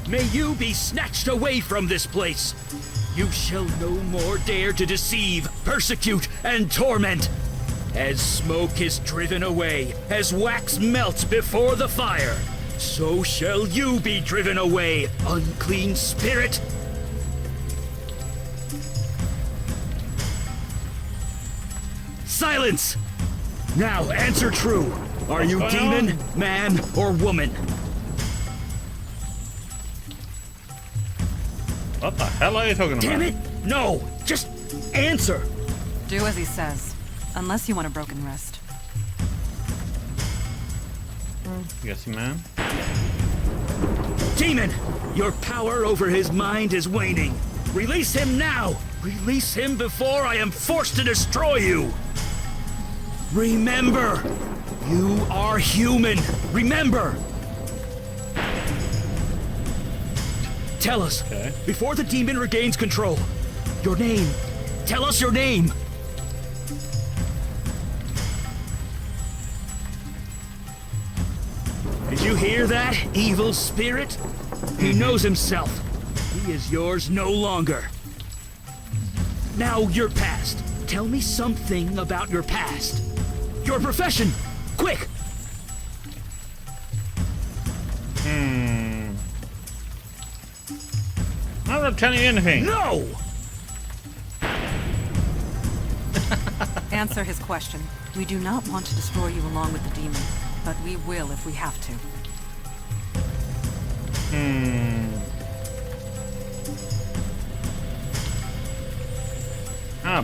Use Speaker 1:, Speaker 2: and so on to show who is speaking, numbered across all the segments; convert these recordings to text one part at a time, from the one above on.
Speaker 1: may you be snatched away from this place. You shall no more dare to deceive, persecute, and torment. As smoke is driven away, as wax melts before the fire, so shall you be driven away, unclean spirit. Silence! Now answer true. Are you demon, man, or woman?
Speaker 2: What the hell are you talking about?
Speaker 1: Damn it! No! Just answer!
Speaker 3: Do as he says. Unless you want a broken wrist.
Speaker 2: Yes, man.
Speaker 1: Demon! Your power over his mind is waning. Release him now! Release him before I am forced to destroy you! Remember! You are human! Remember! Tell us, before the demon regains control, your name. Tell us your name! Did you hear that, evil spirit? He knows himself. He is yours no longer. Now, your past. Tell me something about your past. Your profession! Quick!
Speaker 2: I'm not telling you anything.
Speaker 1: No!
Speaker 3: Answer his question. We do not want to destroy you along with the demon, but we will if we have to.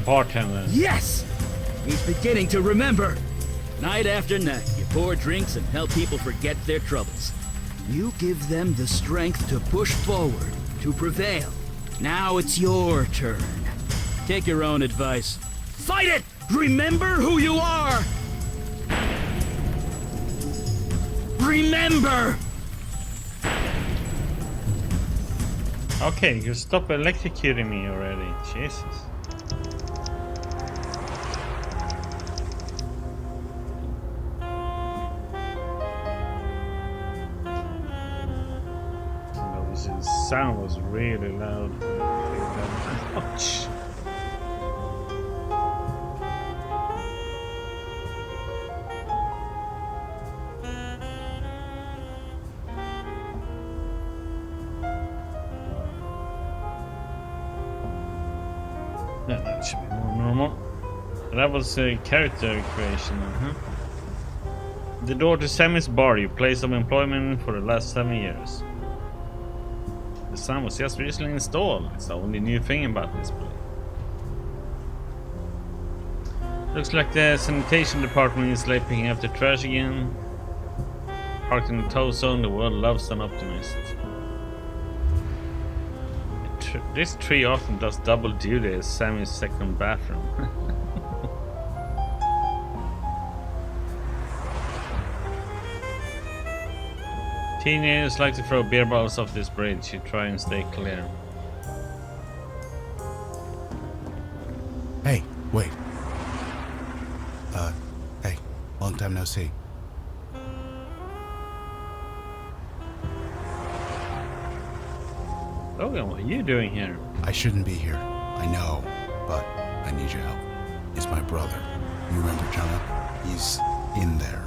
Speaker 2: Bartender.
Speaker 1: Yes! He's beginning to remember. Night after night, you pour drinks and help people forget their troubles. You give them the strength to push forward, to prevail. Now it's your turn. Take your own advice. Fight it! Remember who you are! Remember!
Speaker 2: Okay, you stop electrocuting me already. Jesus. The sound was really loud. Ouch. That should be more normal. That was a character creation, The door to Sammy's bar, your place of employment for the last 7 years. The sun was just recently installed. It's the only new thing about this place. Looks like the sanitation department is late picking up the trash again. Parked in the tow zone, the world loves an optimist. This tree often does double duty as Sammy's second bathroom. Teenagers like to throw beer bottles off this bridge. You try and stay clear.
Speaker 4: Hey, wait. Hey, long time no see.
Speaker 2: Logan, what are you doing here?
Speaker 4: I shouldn't be here. I know, but I need your help. It's my brother. You remember Jonah? He's in there.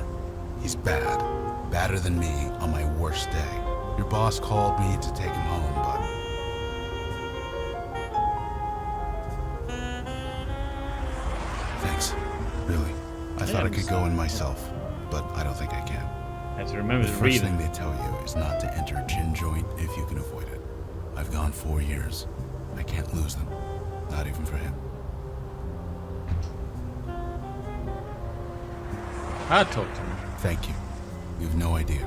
Speaker 4: He's bad. Badder than me on my worst day. Your boss called me to take him home, but... Thanks. Really. I thought I could go in myself, but I don't think I can.
Speaker 2: I have to remember
Speaker 4: The
Speaker 2: to
Speaker 4: first
Speaker 2: read
Speaker 4: thing they tell you is not to enter a gin joint if you can avoid it. I've gone 4 years. I can't lose them. Not even for him.
Speaker 2: I'll talk to him.
Speaker 4: Thank you. You have no idea.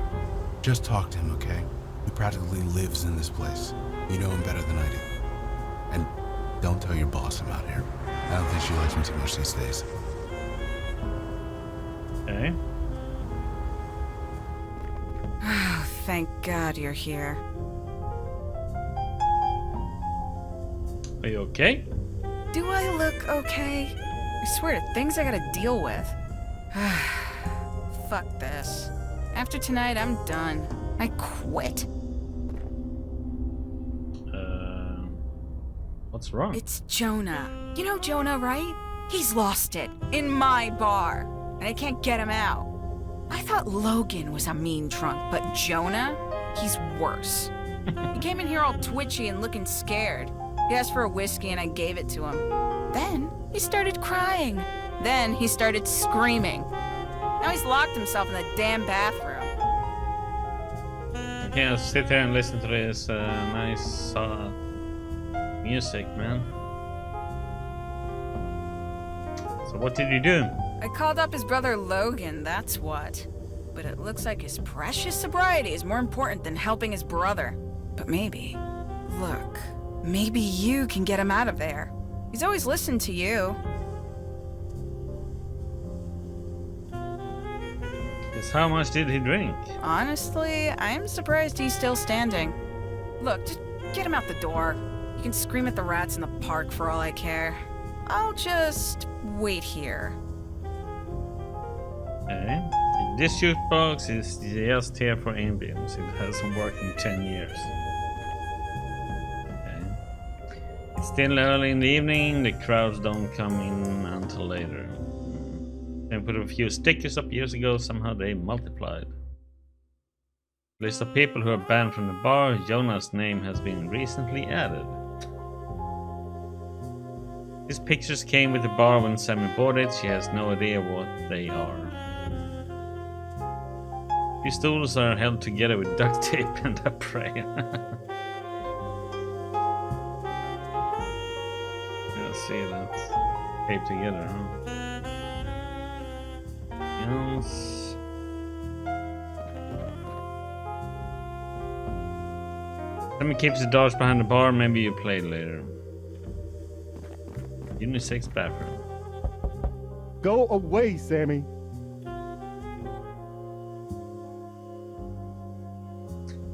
Speaker 4: Just talk to him, okay? He practically lives in this place. You know him better than I do. And don't tell your boss I'm out here. I don't think she likes me too much these days.
Speaker 2: Okay.
Speaker 3: Thank God you're here.
Speaker 2: Are you okay?
Speaker 3: Do I look okay? I swear to things I gotta deal with. Fuck this. After tonight, I'm done. I quit.
Speaker 2: What's wrong?
Speaker 3: It's Jonah. You know Jonah, right? He's lost it. In my bar. And I can't get him out. I thought Logan was a mean drunk, but Jonah? He's worse. He came in here all twitchy and looking scared. He asked for a whiskey and I gave it to him. Then he started crying. Then he started screaming. Now he's locked himself in the damn bathroom.
Speaker 2: I can't sit here and listen to this nice music, man. So what did you do?
Speaker 3: I called up his brother Logan, that's what. But it looks like his precious sobriety is more important than helping his brother. But maybe, look, maybe you can get him out of there. He's always listened to you.
Speaker 2: Yes, how much did he drink?
Speaker 3: Honestly, I'm surprised he's still standing. Look, just get him out the door. You can scream at the rats in the park for all I care. I'll just wait here.
Speaker 2: Okay. This jukebox is just here for ambience. It hasn't worked in 10 years. Okay. It's still early in the evening. The crowds don't come in until later. I put a few stickers up years ago. Somehow they multiplied. List of people who are banned from the bar. Jonah's name has been recently added. These pictures came with the bar when Sammy bought it. She has no idea what they are. These stools are held together with duct tape and a prayer. Yeah, see that's taped together, huh? Yes. Sammy keeps the doors behind the bar. Maybe you play later. Unisex bathroom.
Speaker 5: Go away, Sammy.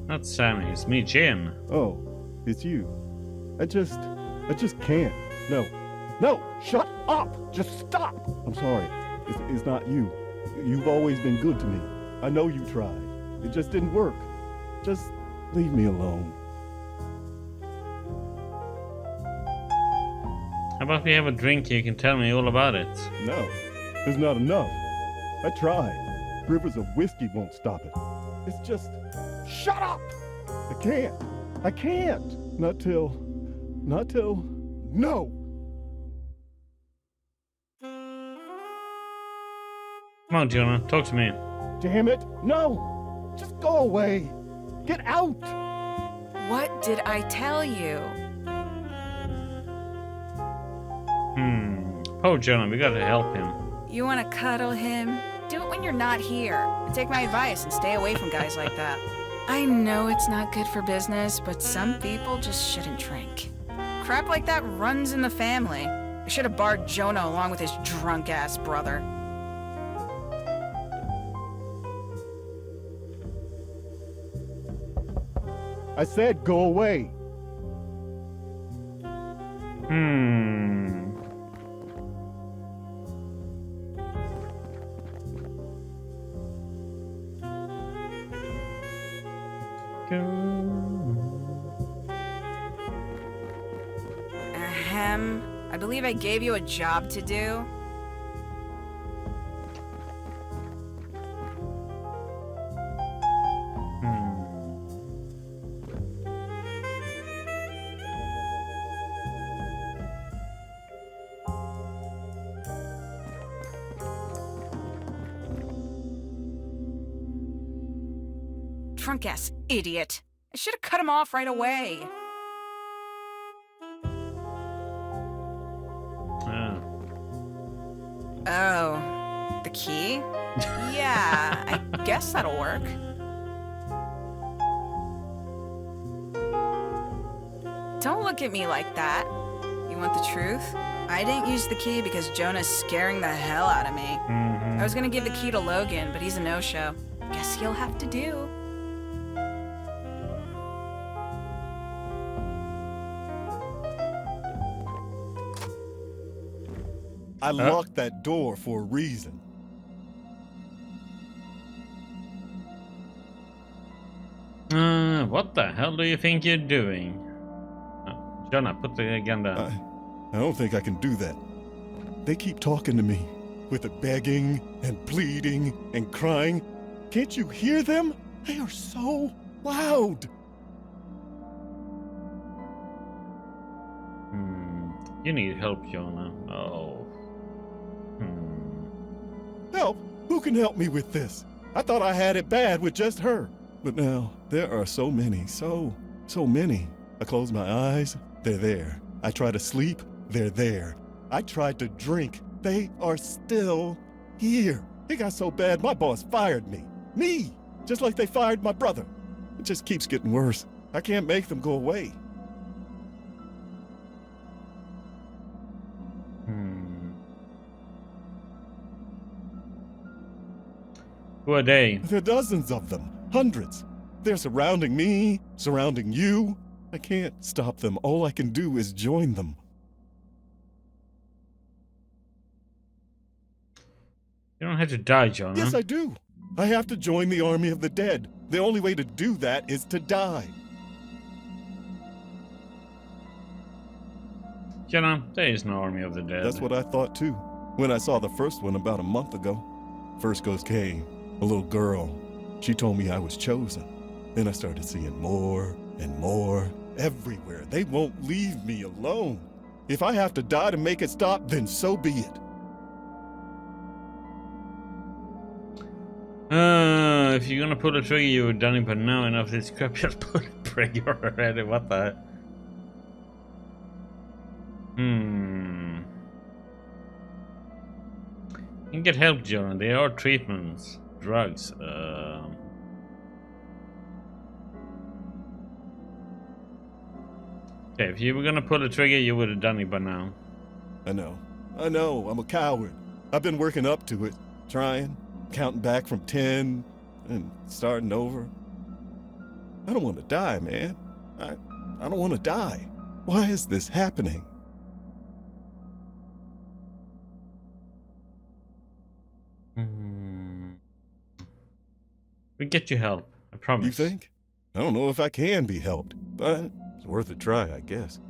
Speaker 2: Not Sammy, it's me, Jim.
Speaker 5: Oh, it's you. I just can't. No, shut up. Just stop. I'm sorry. It's not you. You've always been good to me. I know you tried. It just didn't work. Just leave me alone.
Speaker 2: How about we have a drink? You can tell me all about it.
Speaker 5: No, there's not enough. I tried. Rivers of whiskey won't stop it. It's just... Shut up! I can't. Not till... No!
Speaker 2: Come on, Jonah, talk to me.
Speaker 5: Damn it, no! Just go away! Get out!
Speaker 3: What did I tell you?
Speaker 2: Poor Jonah, we gotta help him.
Speaker 3: You want to cuddle him? Do it when you're not here. And take my advice and stay away from guys like that. I know it's not good for business, but some people just shouldn't drink. Crap like that runs in the family. I should have barred Jonah along with his drunk-ass brother.
Speaker 5: I said go away.
Speaker 3: Ahem. I believe I gave you a job to do. Drunk-ass idiot. I should have cut him off right away. Oh, the key? Yeah, I guess that'll work. Don't look at me like that. You want the truth? I didn't use the key because Jonah's scaring the hell out of me. I was gonna give the key to Logan, but he's a no-show. Guess he'll have to do.
Speaker 5: I locked that door for a reason.
Speaker 2: What the hell do you think you're doing? Jonah, put the gun down.
Speaker 5: I don't think I can do that. They keep talking to me with the begging and pleading and crying. Can't you hear them? They are so loud.
Speaker 2: You need help, Jonah. Oh.
Speaker 5: Help? Who can help me with this? I thought I had it bad with just her. But now, there are so many, so many. I close my eyes, they're there. I try to sleep, they're there. I tried to drink, they are still here. It got so bad, my boss fired me. Me! Just like they fired my brother. It just keeps getting worse. I can't make them go away.
Speaker 2: Who are they?
Speaker 5: There are dozens of them, hundreds. They're surrounding me, surrounding you. I can't stop them. All I can do is join them.
Speaker 2: You don't have to die, Jonah.
Speaker 5: Yes, I do. I have to join the army of the dead. The only way to do that is to die.
Speaker 2: Jonah, there is no army of the dead.
Speaker 5: That's what I thought too, when I saw the first one about a month ago. First ghost came, a little girl. She told me I was chosen. Then I started seeing more and more everywhere. They won't leave me alone. If I have to die to make it stop, then so be it.
Speaker 2: If you're gonna pull the trigger, you would have done it by now. Enough of this crap. Just pull the trigger already. What the? You can get help, Jonah. There are treatments, drugs. Okay, if you were gonna pull the trigger, you would have done it by now.
Speaker 5: I know. I'm a coward. I've been working up to it, trying, counting back from 10 and starting over. I don't want to die, man. I don't want to die. Why is this happening?
Speaker 2: We get you help. I promise.
Speaker 5: You think? I don't know if I can be helped, but it's worth a try, I guess.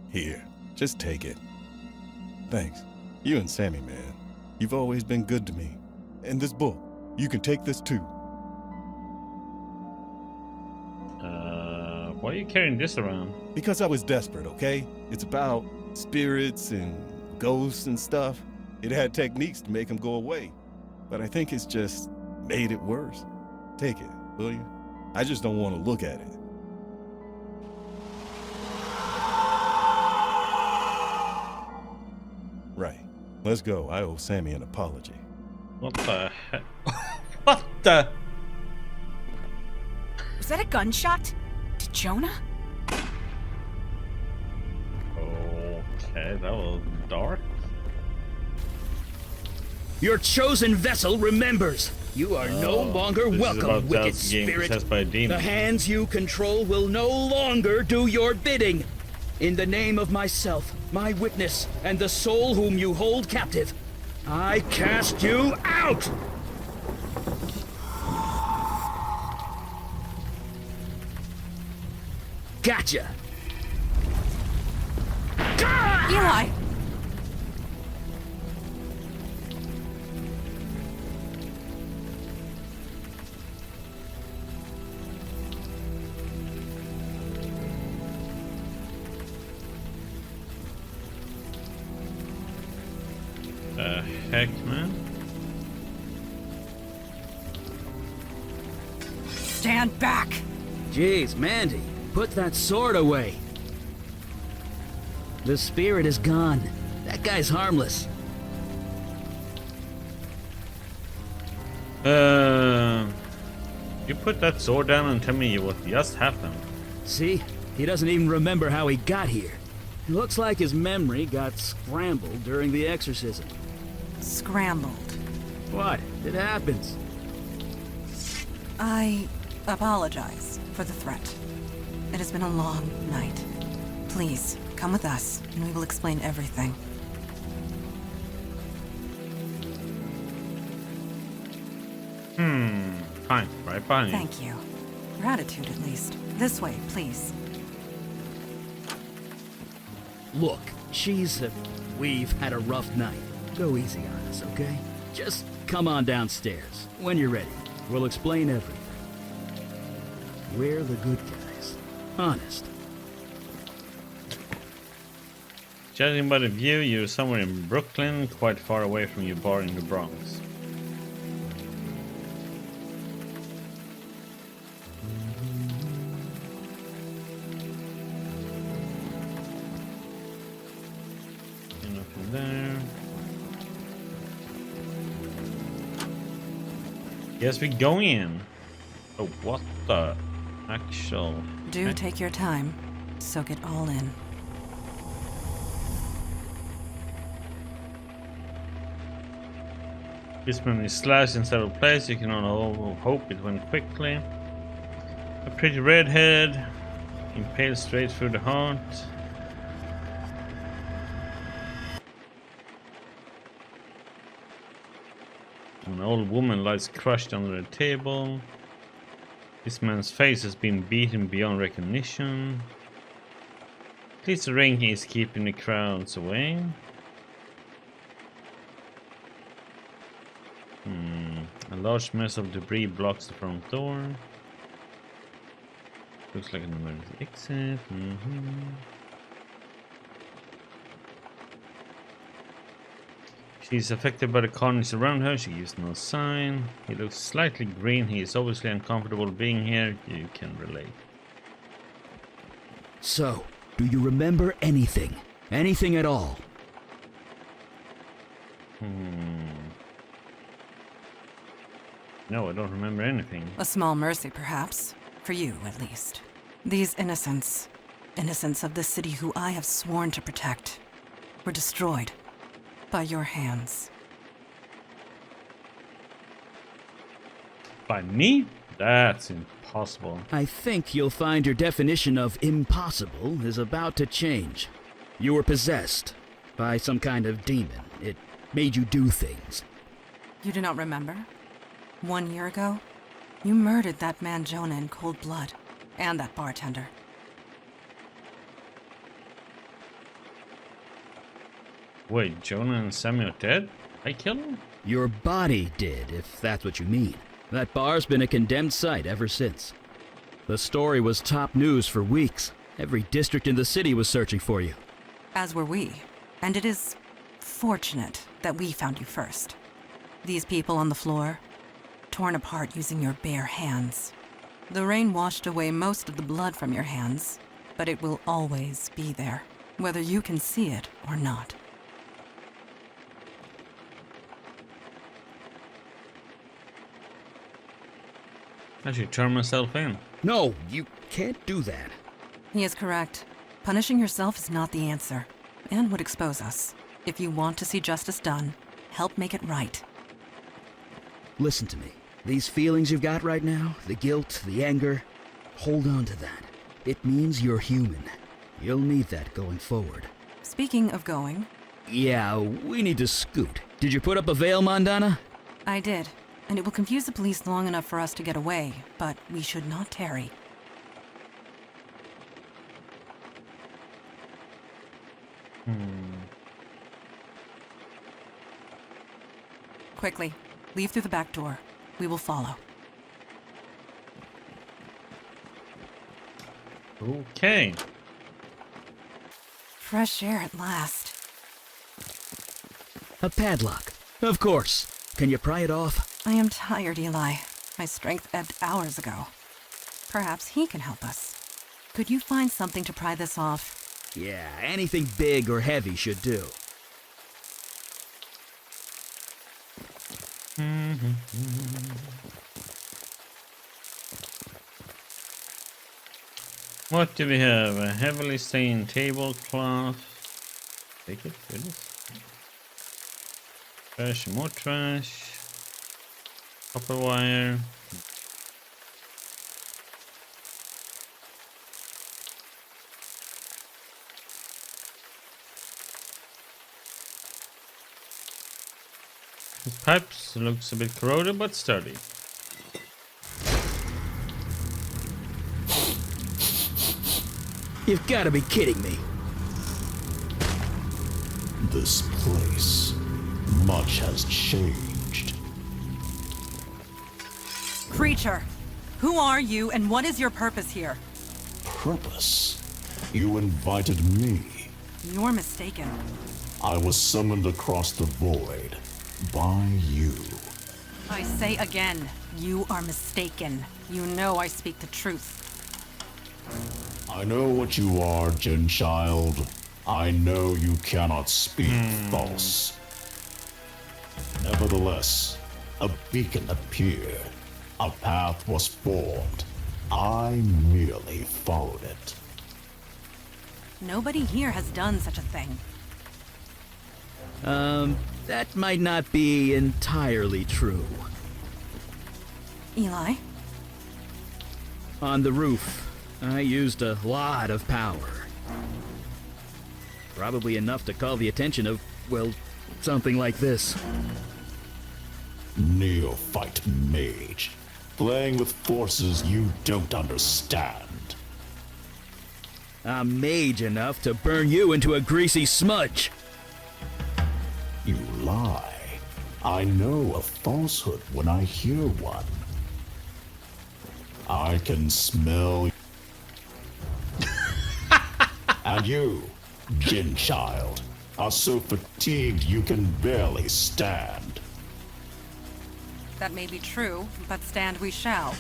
Speaker 5: Here, just take it. Thanks. You and Sammy, man. You've always been good to me. And this book, you can take this too.
Speaker 2: Why are you carrying this around?
Speaker 5: Because I was desperate, okay? It's about spirits and ghosts and stuff. It had techniques to make them go away. But I think it's just made it worse. Take it, will you? I just don't want to look at it. Right. Let's go. I owe Sammy an apology.
Speaker 2: What the heck? What the?
Speaker 3: Was that a gunshot? To Jonah?
Speaker 2: Okay, that was dark.
Speaker 1: Your chosen vessel remembers. You are no longer
Speaker 2: this is
Speaker 1: welcome,
Speaker 2: about
Speaker 1: wicked
Speaker 2: Dallas being
Speaker 1: spirit.
Speaker 2: possessed by a demon.
Speaker 1: The hands you control will no longer do your bidding. In the name of myself, my witness, and the soul whom you hold captive, I cast you out! Gotcha!
Speaker 3: Eli!
Speaker 2: The heck, man?
Speaker 3: Stand back!
Speaker 1: Jeez, Mandy, put that sword away. The spirit is gone. That guy's harmless.
Speaker 2: You put that sword down and tell me what just happened.
Speaker 1: See? He doesn't even remember how he got here. It looks like his memory got scrambled during the exorcism.
Speaker 6: Scrambled.
Speaker 1: What? It happens.
Speaker 6: I apologize for the threat. It has been a long night. Please, come with us, and we will explain everything.
Speaker 2: Fine. Right behind you.
Speaker 6: Thank you. Your attitude, at least. This way, please.
Speaker 1: Look, we've had a rough night. Go easy on us, okay? Just come on downstairs. When you're ready, we'll explain everything. We're the good guys. Honest.
Speaker 2: Judging by the view, you're somewhere in Brooklyn, quite far away from your bar in the Bronx. Nothing there. Yes, we go in. Oh, what the actual...
Speaker 6: Do take your time. Soak it all in.
Speaker 2: This man is slashed in several places. You can only hope it went quickly. A pretty redhead, impaled straight through the heart. An old woman lies crushed under a table. This man's face has been beaten beyond recognition. At least the ring is keeping the crowds away. A large mess of debris blocks the front door. Looks like an emergency exit. She's affected by the carnage around her. She gives no sign. He looks slightly green. He is obviously uncomfortable being here. You can relate.
Speaker 1: So, do you remember anything? Anything at all?
Speaker 2: No, I don't remember anything.
Speaker 6: A small mercy, perhaps. For you, at least. These innocents of the city who I have sworn to protect, were destroyed by your hands.
Speaker 2: By me? That's impossible.
Speaker 1: I think you'll find your definition of impossible is about to change. You were possessed by some kind of demon. It made you do things.
Speaker 6: You do not remember? 1 year ago, you murdered that man Jonah in cold blood, and that bartender.
Speaker 2: Wait, Jonah and Sammy are dead? I killed them?
Speaker 1: Your body did, if that's what you mean. That bar's been a condemned site ever since. The story was top news for weeks. Every district in the city was searching for you.
Speaker 6: As were we. And it is fortunate that we found you first. These people on the floor, torn apart using your bare hands. The rain washed away most of the blood from your hands, but it will always be there, whether you can see it or not.
Speaker 2: I should turn myself in.
Speaker 1: No, you can't do that.
Speaker 6: He is correct. Punishing yourself is not the answer, and would expose us. If you want to see justice done, help make it right.
Speaker 1: Listen to me. These feelings you've got right now, the guilt, the anger, hold on to that. It means you're human. You'll need that going forward.
Speaker 6: Speaking of going...
Speaker 1: Yeah, we need to scoot. Did you put up a veil, Mondana?
Speaker 6: I did, and it will confuse the police long enough for us to get away, but we should not tarry. Quickly, leave through the back door. We will follow.
Speaker 2: Okay.
Speaker 6: Fresh air at last.
Speaker 1: A padlock. Of course. Can you pry it off?
Speaker 6: I am tired, Eli. My strength ebbed hours ago. Perhaps he can help us. Could you find something to pry this off?
Speaker 1: Yeah, anything big or heavy should do.
Speaker 2: What do we have? A heavily stained tablecloth. Take it, goodness. Trash, more trash. Copper wire. His pipes looks a bit corroded but sturdy.
Speaker 1: You've got to be kidding me.
Speaker 7: This place, much has changed.
Speaker 6: Creature, who are you and what is your purpose here?
Speaker 7: Purpose? You invited me.
Speaker 6: You're mistaken.
Speaker 7: I was summoned across the void by you.
Speaker 6: I say again, you are mistaken. You know I speak the truth.
Speaker 7: I know what you are, Jin Child. I know you cannot speak false. Nevertheless, a beacon appeared. A path was formed. I merely followed it.
Speaker 6: Nobody here has done such a thing.
Speaker 1: That might not be entirely true.
Speaker 6: Eli?
Speaker 1: On the roof, I used a lot of power. Probably enough to call the attention of, well, something like this.
Speaker 7: Neophyte mage, playing with forces you don't understand.
Speaker 1: I'm mage enough to burn you into a greasy smudge.
Speaker 7: You lie. I know a falsehood when I hear one. I can smell. And you, Jin Child, are so fatigued you can barely stand.
Speaker 6: That may be true, but stand we shall.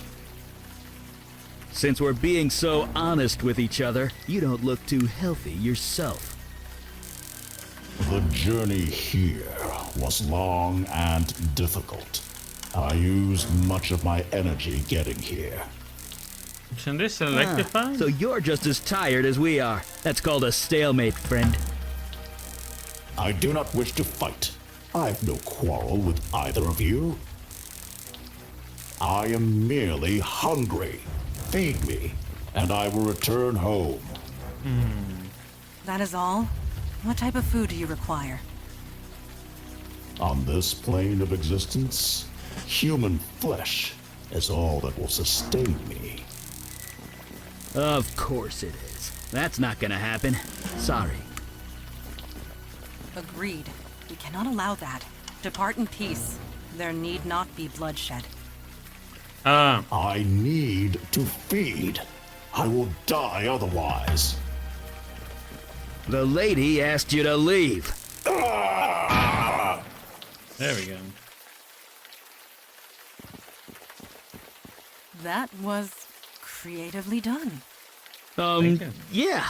Speaker 1: Since we're being so honest with each other, you don't look too healthy yourself.
Speaker 7: The journey here was long and difficult. I used much of my energy getting here.
Speaker 2: Isn't this electrified?
Speaker 1: So you're just as tired as we are. That's called a stalemate, friend.
Speaker 7: I do not wish to fight. I have no quarrel with either of you. I am merely hungry. Feed me, and I will return home.
Speaker 6: That is all? What type of food do you require?
Speaker 7: On this plane of existence, human flesh is all that will sustain me.
Speaker 1: Of course it is. That's not gonna happen. Sorry.
Speaker 6: Agreed. We cannot allow that. Depart in peace. There need not be bloodshed.
Speaker 7: I need to feed. I will die otherwise.
Speaker 1: The lady asked you to leave.
Speaker 2: There we go.
Speaker 6: That was creatively done.
Speaker 2: Thank you.
Speaker 1: Yeah.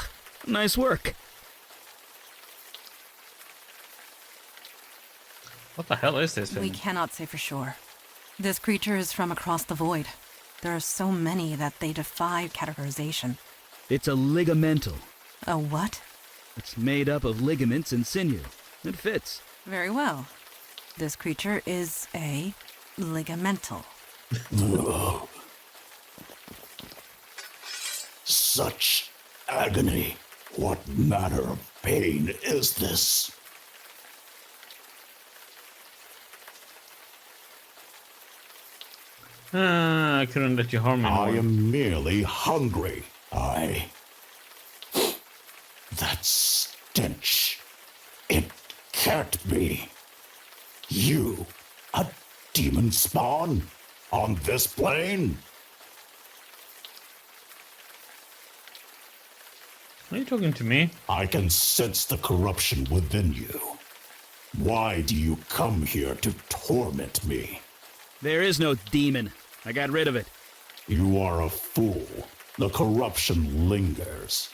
Speaker 1: Nice work.
Speaker 2: What the hell is this
Speaker 6: We
Speaker 2: thing?
Speaker 6: cannot say for sure. This creature is from across the void. There are so many that they defy categorization.
Speaker 1: It's a ligamental.
Speaker 6: A what?
Speaker 1: It's made up of ligaments and sinew. It fits.
Speaker 6: Very well. This creature is a ligamental.
Speaker 7: Such agony. What manner of pain is this?
Speaker 2: I couldn't let you harm me
Speaker 7: I
Speaker 2: more.
Speaker 7: am merely hungry. That stench. It can't be. You, a demon spawn? On this plane?
Speaker 2: Are you talking to me?
Speaker 7: I can sense the corruption within you. Why do you come here to torment me?
Speaker 1: There is no demon. I got rid of it.
Speaker 7: You are a fool. The corruption lingers.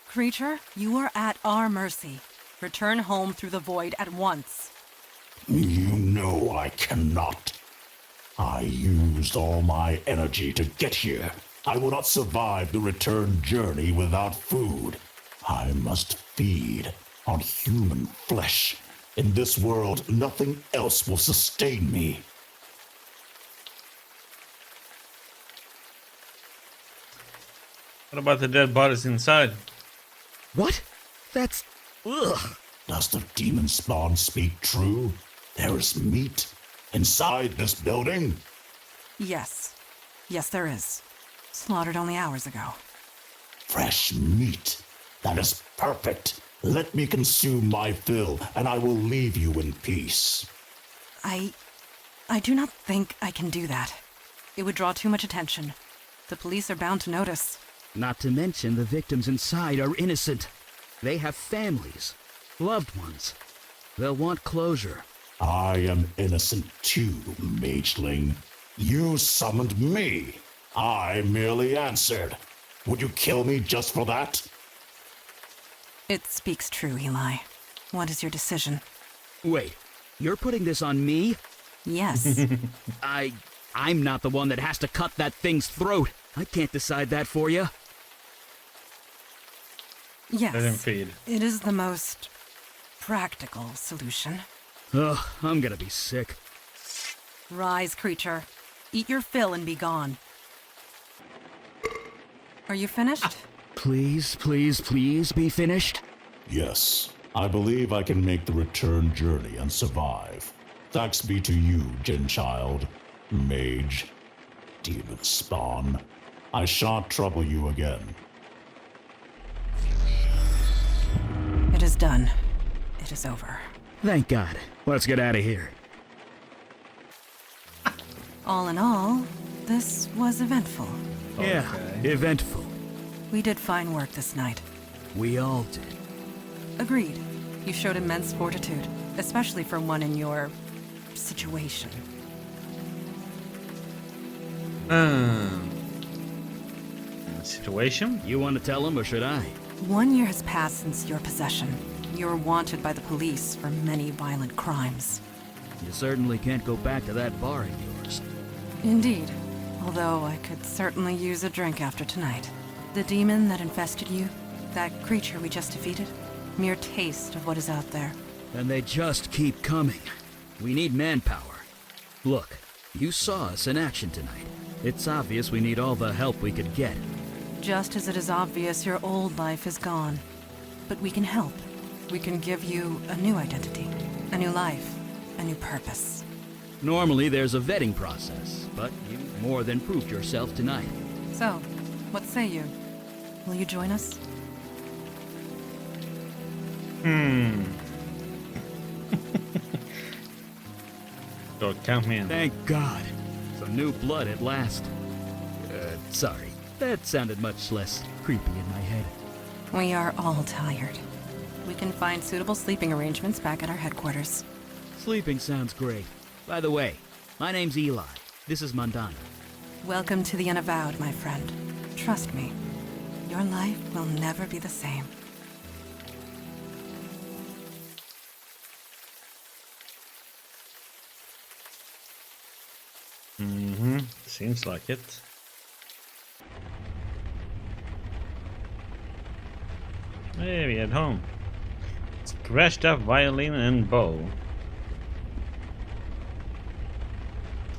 Speaker 6: Creature, you are at our mercy. Return home through the void at once.
Speaker 7: You know I cannot. I used all my energy to get here. I will not survive the return journey without food. I must feed on human flesh. In this world, nothing else will sustain me.
Speaker 2: What about the dead bodies inside?
Speaker 1: What? That's... Ugh.
Speaker 7: Does the demon spawn speak true? There is meat inside this building?
Speaker 6: Yes. Yes, there is. Slaughtered only hours ago.
Speaker 7: Fresh meat. That is perfect. Let me consume my fill, and I will leave you in peace.
Speaker 6: I do not think I can do that. It would draw too much attention. The police are bound to notice.
Speaker 1: Not to mention the victims inside are innocent. They have families, loved ones. They'll want closure.
Speaker 7: I am innocent too, mageling. You summoned me. I merely answered. Would you kill me just for that?
Speaker 6: It speaks true, Eli. What is your decision?
Speaker 1: Wait, you're putting this on me?
Speaker 6: Yes.
Speaker 1: I'm not the one that has to cut that thing's throat. I can't decide that for you.
Speaker 6: Yes.
Speaker 2: Let him feed.
Speaker 6: It is the most practical solution.
Speaker 1: Ugh, I'm gonna be sick.
Speaker 6: Rise, creature. Eat your fill and be gone. Are you finished?
Speaker 1: Please, please, please be finished.
Speaker 7: Yes, I believe I can make the return journey and survive. Thanks be to you, Jin Child, Mage, Demon Spawn. I shan't trouble you again.
Speaker 6: It is done. It is over.
Speaker 1: Thank God. Let's get out of here.
Speaker 6: All in all, this was eventful.
Speaker 1: Yeah, eventful.
Speaker 6: We did fine work this night.
Speaker 1: We all did.
Speaker 6: Agreed. You showed immense fortitude, especially for one in your situation.
Speaker 2: Situation?
Speaker 1: You want to tell him or should I?
Speaker 6: 1 year has passed since your possession. You're wanted by the police for many violent crimes.
Speaker 1: You certainly can't go back to that bar of yours.
Speaker 6: Indeed. Although I could certainly use a drink after tonight. The demon that infested you, that creature we just defeated, mere taste of what is out there.
Speaker 1: And they just keep coming. We need manpower. Look, you saw us in action tonight. It's obvious we need all the help we could get.
Speaker 6: Just as it is obvious your old life is gone. But we can help. We can give you a new identity, a new life, a new purpose.
Speaker 1: Normally there's a vetting process, but you more than proved yourself tonight.
Speaker 6: So, what say you? Will you join us?
Speaker 2: Don't count me in.
Speaker 1: Thank God. Some new blood at last. Sorry. That sounded much less creepy in my head.
Speaker 6: We are all tired. We can find suitable sleeping arrangements back at our headquarters.
Speaker 1: Sleeping sounds great. By the way, my name's Eli. This is Mandana.
Speaker 6: Welcome to the Unavowed, my friend. Trust me, your life will never be the same.
Speaker 2: Seems like it. Hey, we at home. Scratched up violin and bow.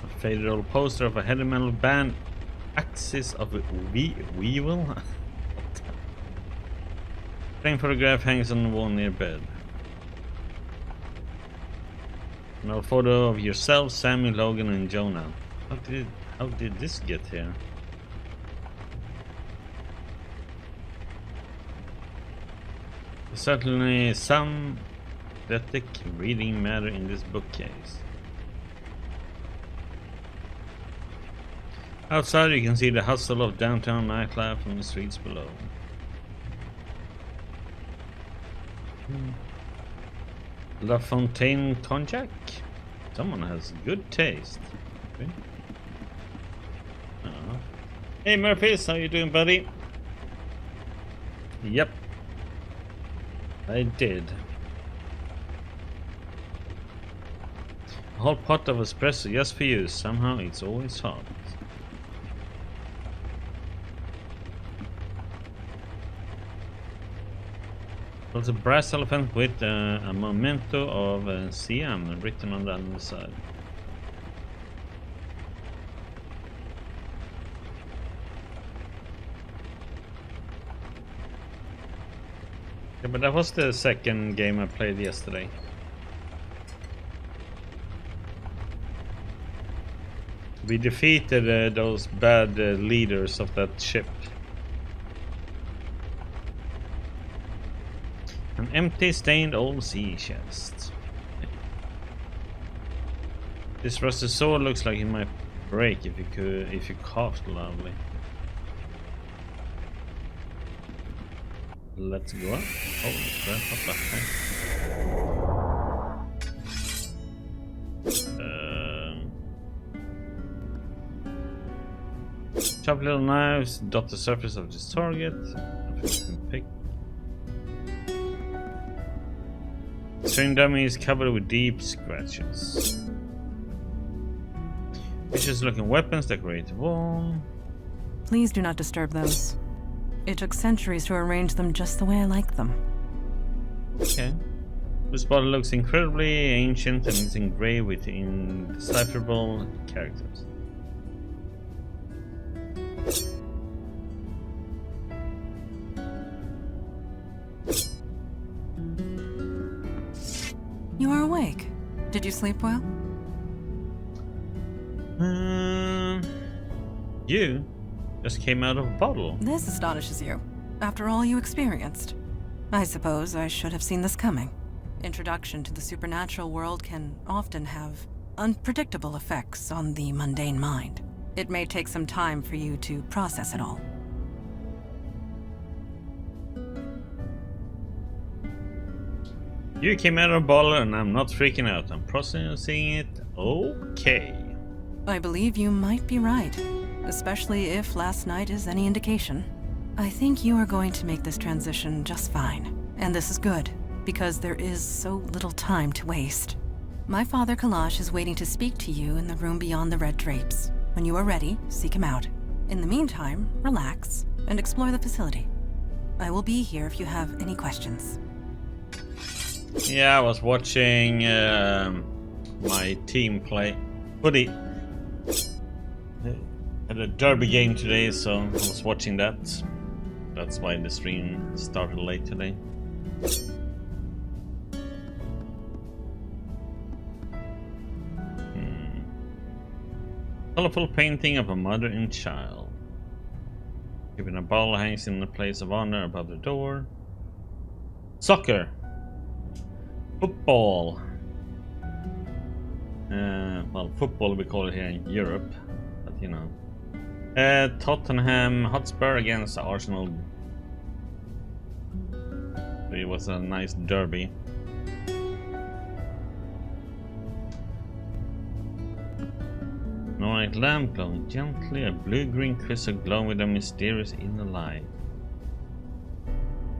Speaker 2: A faded old poster of a heavy metal band. Axis of Weevil. Frame photograph hangs on the wall near bed. An old photo of yourself, Sammy, Logan, and Jonah. How did this get here? There's certainly some athletic reading matter in this bookcase. Outside you can see the hustle of downtown nightlife from the streets below. La Fontaine Cognac? Someone has good taste. Okay. Hey Murphys, how you doing, buddy? Yep. I did. A whole pot of espresso just for you. Somehow it's always hot. There's a brass elephant with a memento of Siam written on the underside. Yeah, but that was the second game I played yesterday. We defeated those bad leaders of that ship. An empty, stained old sea chest. This rusted sword looks like it might break if you coughed loudly. Let's go up. Oh, crap, what the heck? Sharp little knives dot the surface of this target. Pick. String dummy is covered with deep scratches. Vicious looking weapons decorate the wall.
Speaker 6: Please do not disturb those. It took centuries to arrange them just the way I like them.
Speaker 2: Okay. This bottle looks incredibly ancient and is engraved with indecipherable characters.
Speaker 6: You are awake. Did you sleep well?
Speaker 2: You just came out of a bottle.
Speaker 6: This astonishes you. After all you experienced. I suppose I should have seen this coming. Introduction to the supernatural world can often have unpredictable effects on the mundane mind. It may take some time for you to process it all.
Speaker 2: You came out of a bottle and I'm not freaking out. I'm processing it okay.
Speaker 6: I believe you might be right, especially if last night is any indication. I think you are going to make this transition just fine. And this is good, because there is so little time to waste. My father Kalash is waiting to speak to you in the room beyond the red drapes. When you are ready, seek him out. In the meantime, relax and explore the facility. I will be here if you have any questions.
Speaker 2: Yeah, I was watching my team play footy. Had a derby game today, so I was watching that. That's why the stream started late today. Colorful painting of a mother and child. Even a ball hangs in the place of honor above the door. Soccer. Football. Well, football we call it here in Europe, but you know. Tottenham Hotspur against Arsenal. It was a nice derby. Nordic lamp glowing gently, a blue-green crystal glowing with a mysterious inner light.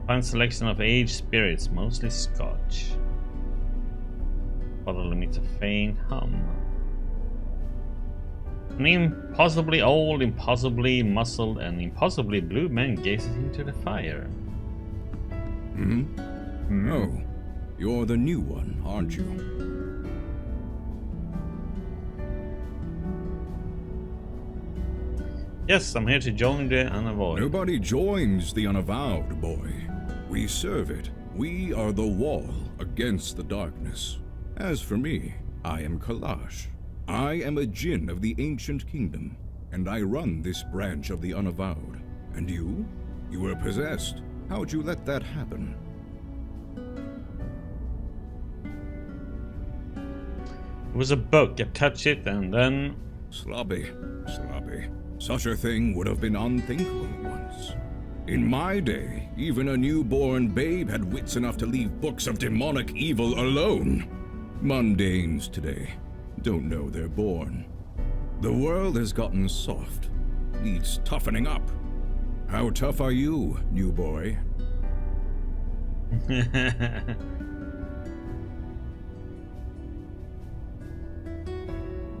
Speaker 2: Fine selection of aged spirits, mostly Scotch. Bottle emits a faint hum. An impossibly old, impossibly muscled, and impossibly blue man gazes into the fire.
Speaker 8: Oh, you're the new one, aren't you?
Speaker 2: Yes, I'm here to join the Unavowed.
Speaker 8: Nobody joins the Unavowed, boy. We serve it. We are the wall against the darkness. As for me, I am Kalash. I am a Jinn of the Ancient Kingdom, and I run this branch of the Unavowed. And you? You were possessed. How'd you let that happen?
Speaker 2: It was a book. I touched it and then...
Speaker 8: Sloppy. Such a thing would have been unthinkable once. In my day, even a newborn babe had wits enough to leave books of demonic evil alone. Mundanes today don't know they're born. The world has gotten soft. Needs toughening up. How tough are you, new boy?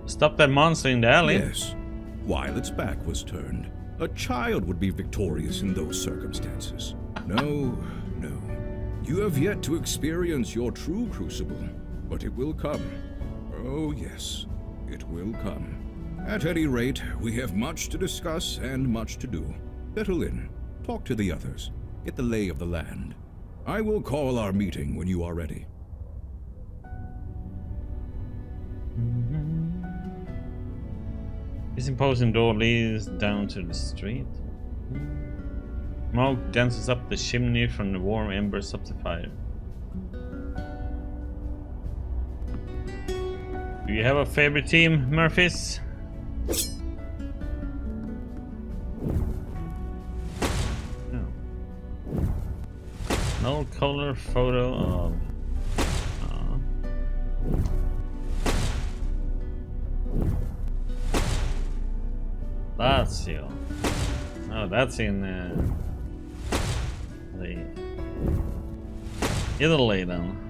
Speaker 2: Stop that monster in the alley.
Speaker 8: Yes. While its back was turned, a child would be victorious in those circumstances. No. You have yet to experience your true crucible, but it will come. Oh yes, it will come. At any rate, we have much to discuss and much to do. Settle in, talk to the others, get the lay of the land. I will call our meeting when you are ready.
Speaker 2: This imposing door leads down to the street. Smoke dances up the chimney from the warm embers of the fire. Do you have a favorite team, Murphys? No. No color photo of. That's you. Oh, that's in the Italy then.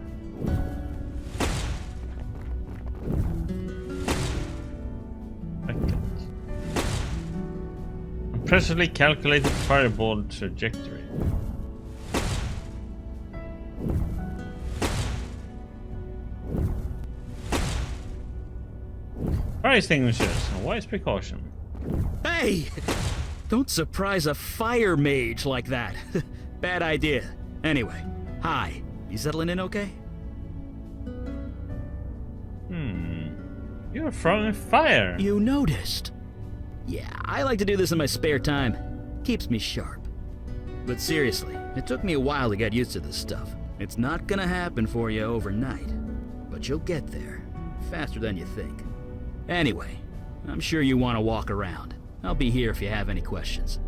Speaker 2: Precisely calculated fireball trajectory. Fire extinguishers. A wise precaution.
Speaker 1: Hey! Don't surprise a fire mage like that. Bad idea. Anyway, hi. You settling in okay?
Speaker 2: You're throwing fire.
Speaker 1: You noticed. Yeah, I like to do this in my spare time. Keeps me sharp. But seriously, it took me a while to get used to this stuff. It's not gonna happen for you overnight. But you'll get there. Faster than you think. Anyway, I'm sure you want to walk around. I'll be here if you have any questions.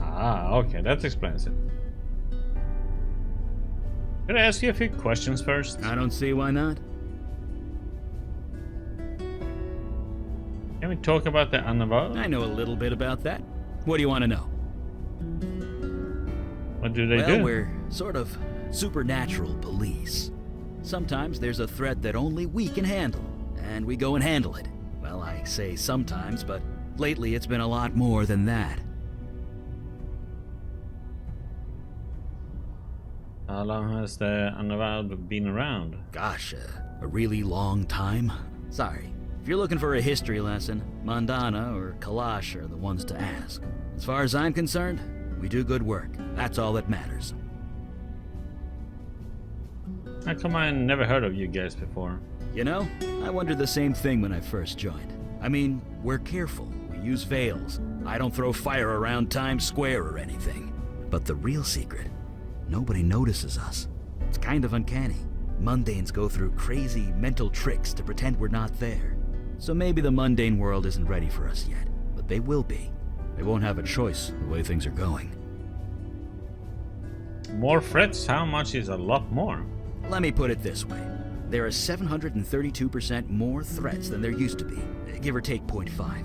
Speaker 2: Ah, okay, that explains it. Could I ask you a few questions first?
Speaker 1: I don't see why not.
Speaker 2: Can we talk about the Unavowed?
Speaker 1: I know a little bit about that. What do you want to know?
Speaker 2: What do they
Speaker 1: Well,
Speaker 2: do?
Speaker 1: we're sort of supernatural police. Sometimes there's a threat that only we can handle, and we go and handle it. Well, I say sometimes, but lately it's been a lot more than that.
Speaker 2: How long has the Unavowed been around?
Speaker 1: Gosh, a really long time. Sorry. If you're looking for a history lesson, Mandana or Kalash are the ones to ask. As far as I'm concerned, we do good work. That's all that matters.
Speaker 2: How come I never heard of you guys before?
Speaker 1: You know, I wondered the same thing when I first joined. I mean, we're careful. We use veils. I don't throw fire around Times Square or anything. But the real secret, nobody notices us. It's kind of uncanny. Mundanes go through crazy mental tricks to pretend we're not there. So maybe the mundane world isn't ready for us yet, but they will be. They won't have a choice the way things are going.
Speaker 2: More threats? How much is a lot more?
Speaker 1: Let me put it this way. There are 732% more threats than there used to be, give or take 0.5.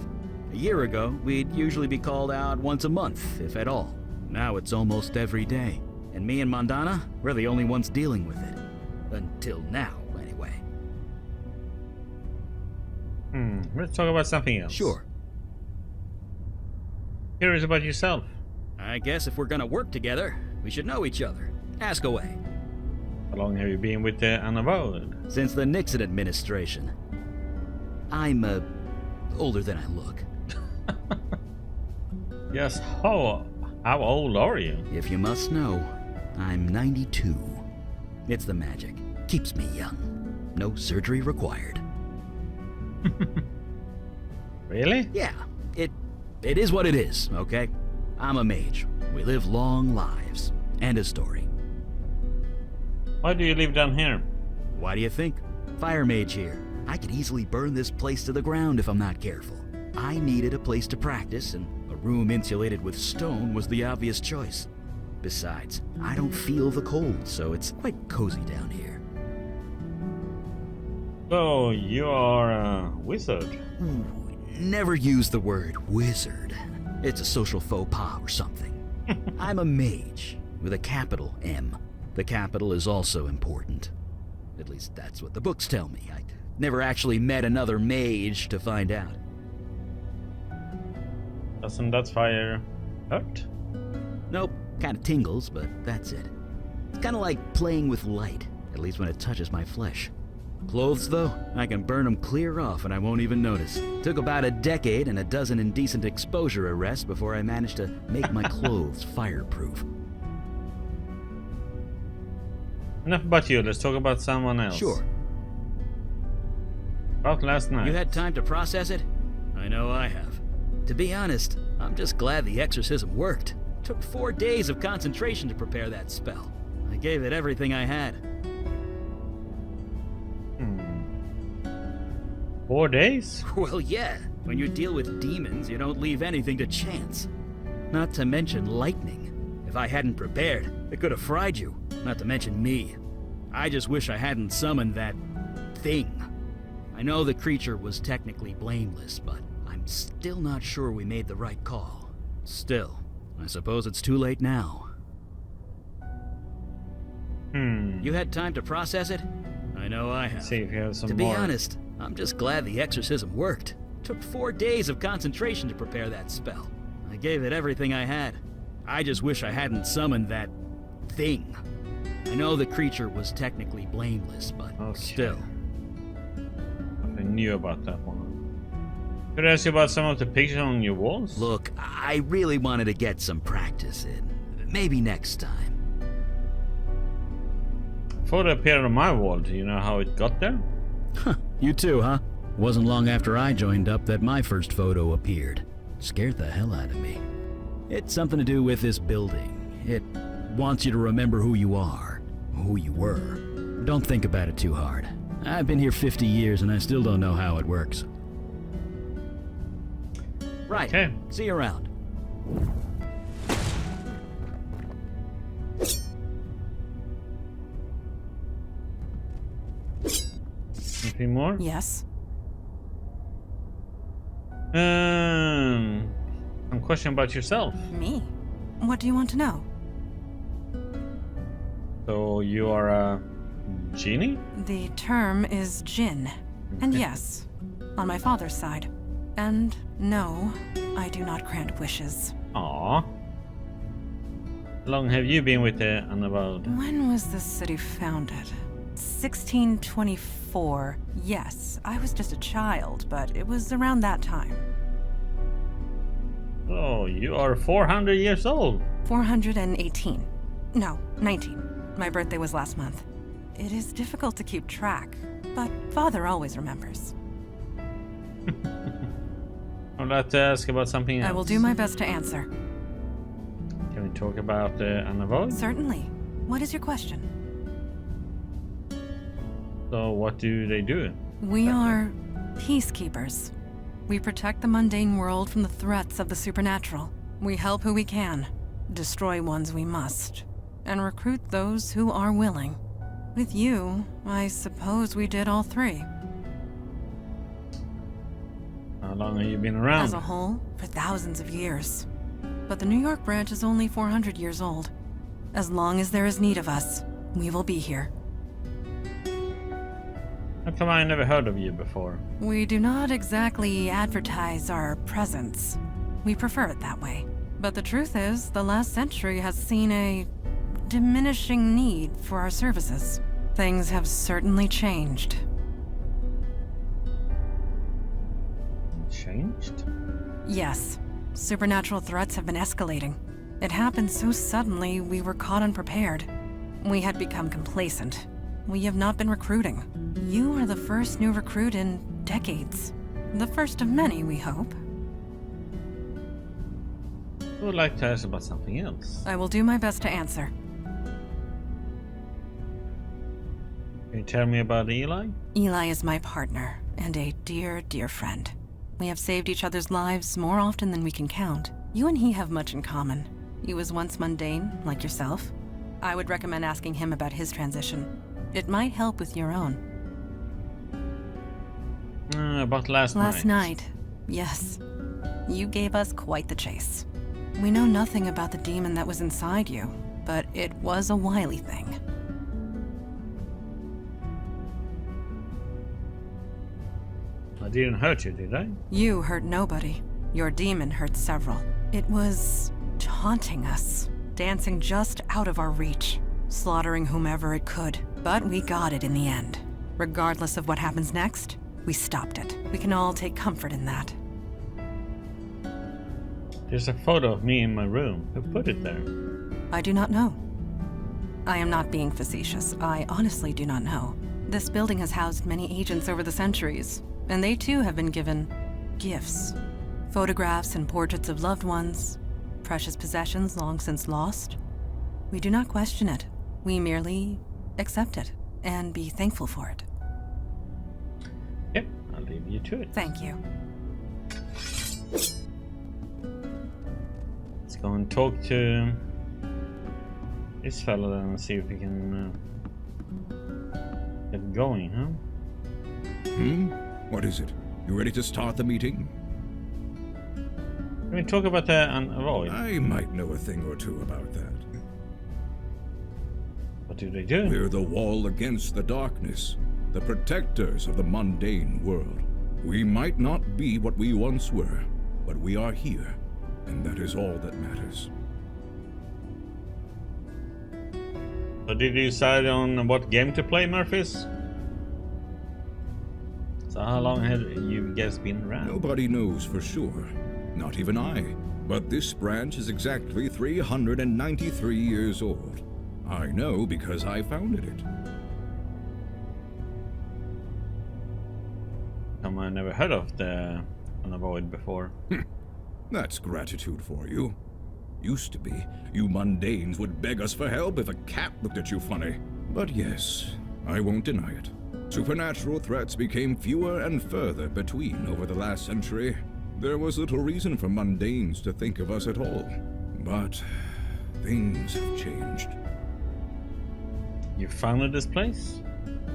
Speaker 1: A year ago, we'd usually be called out once a month, if at all. Now it's almost every day. And me and Mandana, we're the only ones dealing with it. Until now, anyway.
Speaker 2: Let's talk about something else.
Speaker 1: Sure.
Speaker 2: Curious about yourself.
Speaker 1: I guess if we're gonna work together, we should know each other. Ask away.
Speaker 2: How long have you been with the Unavowed?
Speaker 1: Since the Nixon administration. I'm, older than I look.
Speaker 2: Yes, how old are you?
Speaker 1: If you must know, I'm 92. It's the magic. Keeps me young. No surgery required.
Speaker 2: Really?
Speaker 1: Yeah, it is what it is, okay? I'm a mage. We live long lives. And a story.
Speaker 2: Why do you live down here?
Speaker 1: Why do you think? Fire mage here. I could easily burn this place to the ground if I'm not careful. I needed a place to practice, and a room insulated with stone was the obvious choice. Besides, I don't feel the cold, so it's quite cozy down here.
Speaker 2: So, you are a wizard?
Speaker 1: Ooh, never use the word wizard. It's a social faux pas or something. I'm a mage, with a capital M. The capital is also important. At least that's what the books tell me. I never actually met another mage to find out.
Speaker 2: Doesn't that fire hurt?
Speaker 1: Nope, kinda tingles, but that's it. It's kinda like playing with light, at least when it touches my flesh. Clothes, though, I can burn them clear off and I won't even notice. Took about a decade and a dozen indecent exposure arrests before I managed to make my clothes fireproof.
Speaker 2: Enough about you, let's talk about someone else.
Speaker 1: Sure.
Speaker 2: About last night.
Speaker 1: You had time to process it? I know I have. To be honest, I'm just glad the exorcism worked. Took 4 days of concentration to prepare that spell. I gave it everything I had.
Speaker 2: 4 days?
Speaker 1: Well, yeah. When you deal with demons, you don't leave anything to chance. Not to mention lightning. If I hadn't prepared, it could have fried you. Not to mention me. I just wish I hadn't summoned that thing. I know the creature was technically blameless, but I'm still not sure we made the right call. Still, I suppose it's too late now. You had time to process it? I know I have.
Speaker 2: See if you have some
Speaker 1: To
Speaker 2: more.
Speaker 1: be honest, I'm just glad the exorcism worked. Took 4 days of concentration to prepare that spell. I gave it everything I had. I just wish I hadn't summoned that thing. I know the creature was technically blameless, but
Speaker 2: Okay.
Speaker 1: still.
Speaker 2: I knew about that one. Could I ask you about some of the pictures on your walls?
Speaker 1: Look, I really wanted to get some practice in. Maybe next time.
Speaker 2: Photo appeared on my wall. Do you know how it got there?
Speaker 1: You too, huh? Wasn't long after I joined up that my first photo appeared. Scared the hell out of me. It's something to do with this building. It wants you to remember who you are, who you were. Don't think about it too hard. I've been here 50 years and I still don't know how it works. Right.
Speaker 2: Okay.
Speaker 1: See you around.
Speaker 2: Anything more?
Speaker 6: Yes.
Speaker 2: Some question about yourself.
Speaker 6: Me? What do you want to know?
Speaker 2: So you are a genie?
Speaker 6: The term is Jinn. And
Speaker 2: Okay.
Speaker 6: yes, on my father's side. And no, I do not grant wishes.
Speaker 2: Aww. How long have you been with the Unavowed?
Speaker 6: When was this city founded? 1624. Yes, I was just a child, but it was around that time.
Speaker 2: Oh, you are 400 years old.
Speaker 6: 418. No, 19. My birthday was last month. It is difficult to keep track, but father always remembers.
Speaker 2: I'd like to ask about something else.
Speaker 6: I will do my best to answer.
Speaker 2: Can we talk about the Unavowed?
Speaker 6: Certainly. What is your question?
Speaker 2: So what do they do?
Speaker 6: We are peacekeepers. We protect the mundane world from the threats of the supernatural. We help who we can, destroy ones we must, and recruit those who are willing. With you, I suppose we did all three.
Speaker 2: How long have you been around?
Speaker 6: As a whole, for thousands of years. But the New York branch is only 400 years old. As long as there is need of us, we will be here.
Speaker 2: How come I never heard of you before?
Speaker 6: We do not exactly advertise our presence. We prefer it that way. But the truth is, the last century has seen a diminishing need for our services. Things have certainly changed.
Speaker 2: Changed?
Speaker 6: Yes, supernatural threats have been escalating. It happened so suddenly we were caught unprepared. We had become complacent. We have not been recruiting. You are the first new recruit in decades. The first of many, we hope.
Speaker 2: I would like to ask about something else.
Speaker 6: I will do my best to answer.
Speaker 2: Can you tell me about Eli?
Speaker 6: Eli is my partner, and a dear, dear friend. We have saved each other's lives more often than we can count. You and he have much in common. He was once mundane, like yourself. I would recommend asking him about his transition. It might help with your own.
Speaker 2: About last night.
Speaker 6: Last night, yes. You gave us quite the chase. We know nothing about the demon that was inside you, but it was a wily thing.
Speaker 2: I didn't hurt you, did I?
Speaker 6: You hurt nobody. Your demon hurt several. It was taunting us, dancing just out of our reach, slaughtering whomever it could. But we got it in the end. Regardless of what happens next, we stopped it. We can all take comfort in that.
Speaker 2: There's a photo of me in my room. Who put it there?
Speaker 6: I do not know. I am not being facetious. I honestly do not know. This building has housed many agents over the centuries, and they too have been given gifts. Photographs and portraits of loved ones, precious possessions long since lost. We do not question it. We merely accept it and be thankful for it.
Speaker 2: Yep, I'll leave you to it.
Speaker 6: Thank you.
Speaker 2: Let's go and talk to this fella then and see if we can get going, huh?
Speaker 8: What is it? You ready to start the meeting?
Speaker 2: Can we talk about the Unavowed?
Speaker 8: I might know a thing or two about that.
Speaker 2: What do they do?
Speaker 8: We're the wall against the darkness, the protectors of the mundane world. We might not be what we once were, but we are here, and that is all that matters.
Speaker 2: So did you decide on what game to play, Murphys? So how long have you guys been around?
Speaker 8: Nobody knows for sure, not even I. But this branch is exactly 393 years old. I know because I founded it.
Speaker 2: I never heard of the Unavowed before.
Speaker 8: That's gratitude for you. Used to be, you mundanes would beg us for help if a cat looked at you funny. But yes, I won't deny it. Supernatural threats became fewer and further between over the last century. There was little reason for mundanes to think of us at all. But things have changed.
Speaker 2: You founded this place?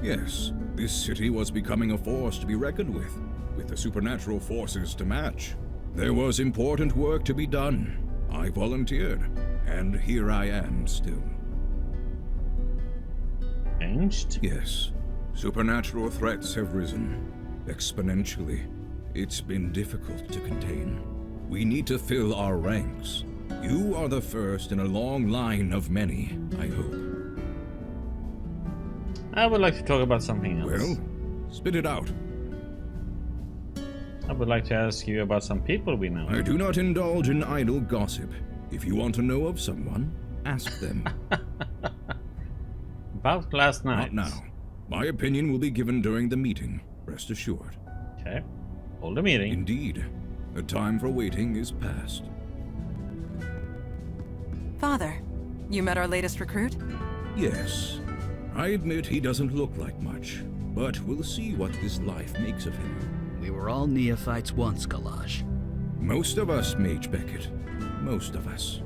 Speaker 8: Yes, this city was becoming a force to be reckoned with the supernatural forces to match. There was important work to be done. I volunteered, and here I am still.
Speaker 2: Changed?
Speaker 8: Yes, supernatural threats have risen exponentially. It's been difficult to contain. We need to fill our ranks. You are the first in a long line of many, I hope.
Speaker 2: I would like to talk about something else.
Speaker 8: Well, spit it out.
Speaker 2: I would like to ask you about some people we know.
Speaker 8: I do not indulge in idle gossip. If you want to know of someone, ask them.
Speaker 2: About last night.
Speaker 8: Not now. My opinion will be given during the meeting, rest assured.
Speaker 2: Okay. Hold the meeting.
Speaker 8: Indeed. The time for waiting is past.
Speaker 6: Father, you met our latest recruit?
Speaker 8: Yes. I admit he doesn't look like much, but we'll see what this life makes of him.
Speaker 1: We were all neophytes once, Kalash.
Speaker 8: Most of us, Mage Beckett. Most of us.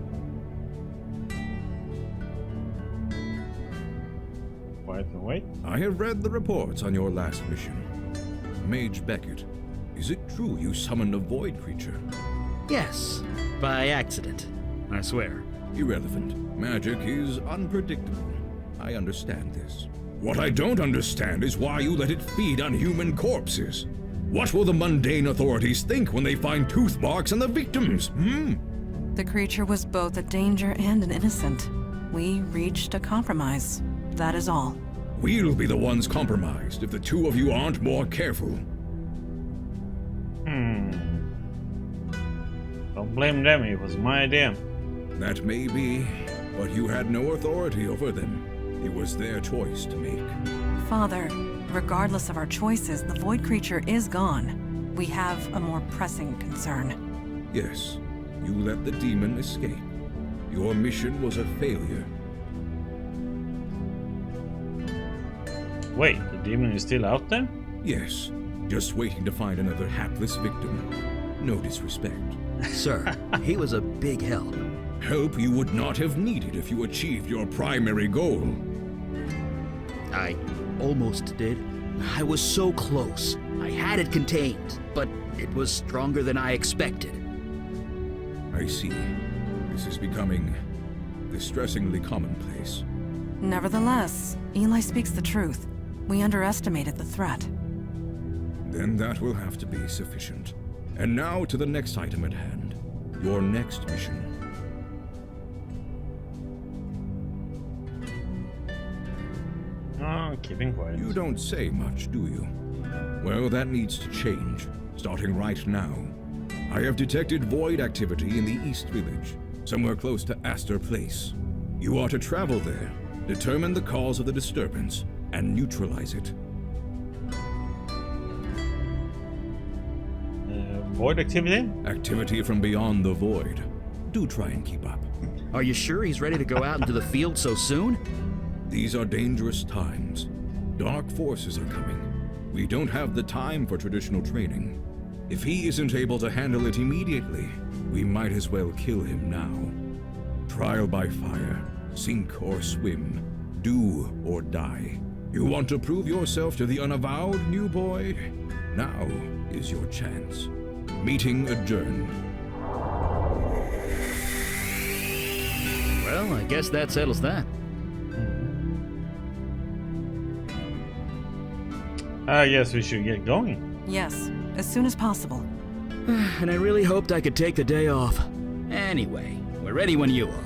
Speaker 2: Quiet and wait.
Speaker 8: I have read the reports on your last mission. Mage Beckett, is it true you summoned a void creature?
Speaker 1: Yes, by accident, I swear.
Speaker 8: Irrelevant. Magic is unpredictable. I understand this. What I don't understand is why you let it feed on human corpses. What will the mundane authorities think when they find tooth marks on the victims,
Speaker 6: The creature was both a danger and an innocent. We reached a compromise. That is all.
Speaker 8: We'll be the ones compromised if the two of you aren't more careful.
Speaker 2: Don't blame them, it was my idea.
Speaker 8: That may be, but you had no authority over them. It was their choice to make.
Speaker 6: Father, regardless of our choices, the void creature is gone. We have a more pressing concern.
Speaker 8: Yes, you let the demon escape. Your mission was a failure.
Speaker 2: Wait, the demon is still out there?
Speaker 8: Yes, just waiting to find another hapless victim. No disrespect.
Speaker 1: Sir, he was a big help.
Speaker 8: Help you would not have needed if you achieved your primary goal.
Speaker 1: I almost did. I was so close. I had it contained, but it was stronger than I expected.
Speaker 8: I see. This is becoming distressingly commonplace.
Speaker 6: Nevertheless, Eli speaks the truth. We underestimated the threat.
Speaker 8: Then that will have to be sufficient. And now to the next item at hand. Your next mission.
Speaker 2: Oh, keeping quiet.
Speaker 8: You don't say much, do you? Well, that needs to change, starting right now. I have detected void activity in the East Village, somewhere close to Astor Place. You are to travel there, determine the cause of the disturbance, and neutralize it.
Speaker 2: Void activity?
Speaker 8: Activity from beyond the void. Do try and keep up.
Speaker 1: Are you sure he's ready to go out into the field so soon?
Speaker 8: These are dangerous times. Dark forces are coming. We don't have the time for traditional training. If he isn't able to handle it immediately, we might as well kill him now. Trial by fire, sink or swim, do or die. You want to prove yourself to the Unavowed, new boy? Now is your chance. Meeting adjourned.
Speaker 1: Well, I guess that settles that.
Speaker 2: I guess we should get going.
Speaker 6: Yes, as soon as possible.
Speaker 1: And I really hoped I could take the day off. Anyway, we're ready when you are.